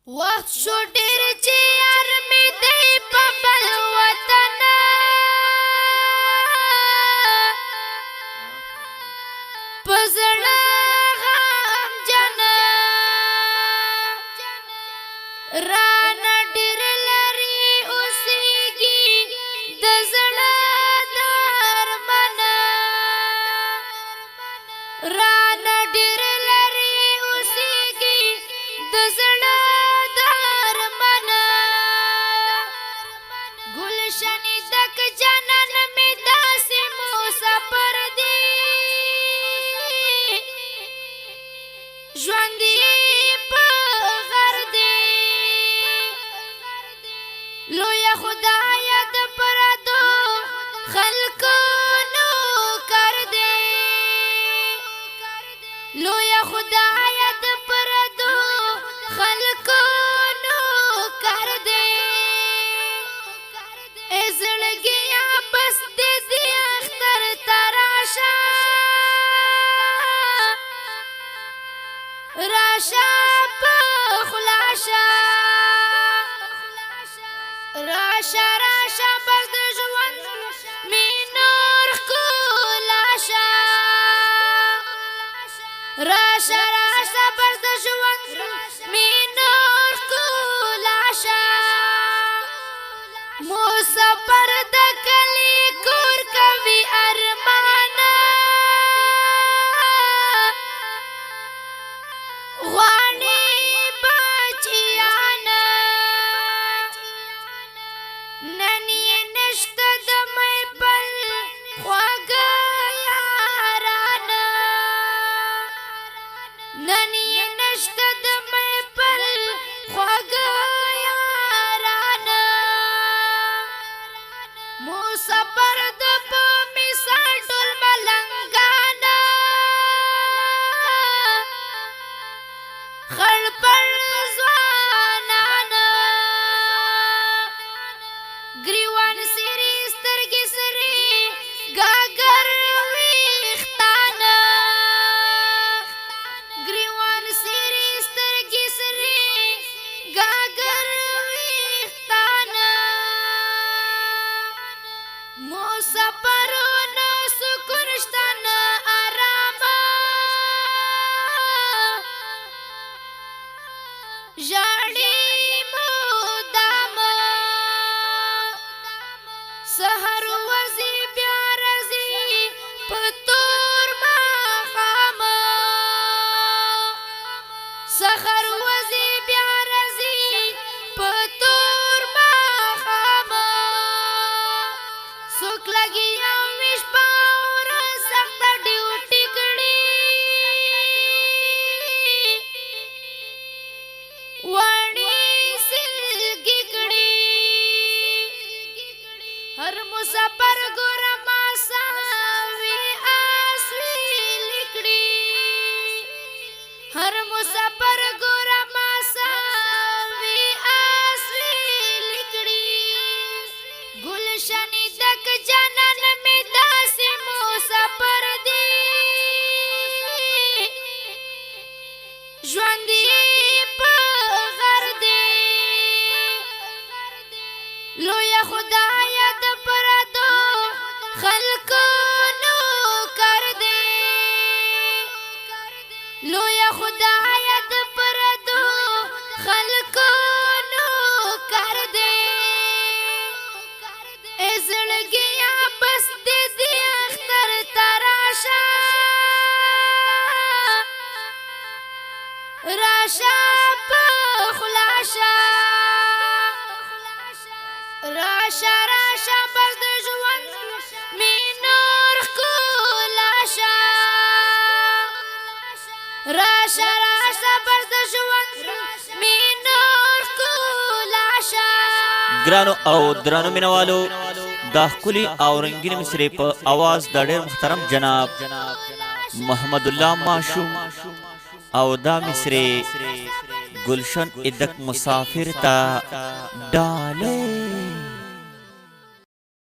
وخت شو ډېر چې یار مې دی په بل وطن په زړه غمجن رانه ډېر لرې اوسېږي د زړه درمن رانه ډېر لرې اوسېږي د زړه گلشنی دک جنن می داسی موسا پر دی ژوندی په غر دی لویا خدایا د پردو خلقو نو کر دی لویا خدایا د پردو خلقو نو کر دی زړګیا بس دې اختر تراشا راشا په خلاصا راشا راشا بس د ژوند می نور خلاشا راشا راشا بس د ژوند می نور خلاشا مسافر د کلی کور کوي ارمان غواړي بچیان نن یې نشته د مې پل خواږه یاران نن یې نشته د مې پل خواږه مسافر د په مثال ټول ملنګانا خړ پر ځوانانا ګریوان سری سترګې سری ګاګر ویختانا ګریوان سری سترګې سری ګاګر مسافرونو سکون شته نه آرام ژاړي مدام سحر وځي بیا راځي په تور ماښام سحر وځي بیا راځي په تور ماښام څوک لګي او ویش پاور سخت ډیوټي کړي وړي سلګي کړي هر مسافر ګور ما ساوي اسوي لیکړي هر مسافر ګور ما ساوي اسوي لیکړي گلشنی دک جنن می داسی موسا پر دی ژوندی په غر دی لویا خدایا د پردو خلقو نو کر دی لویا خدایا د پردو خلقو نو کر دی زړګیا بس دې اختر تراشا راشا په خلاصا راشا راشا بس د ژوند می نور خلاشا راشا راشا بس د ژوند می نور خلاشا ګرانو او درانو مینوالو دا ښکلي او رنګین مصرې په اواز د ډېر محترم جناب محمد الله معشوم او دا مصرې گلشن ادک مسافر تا ډالۍ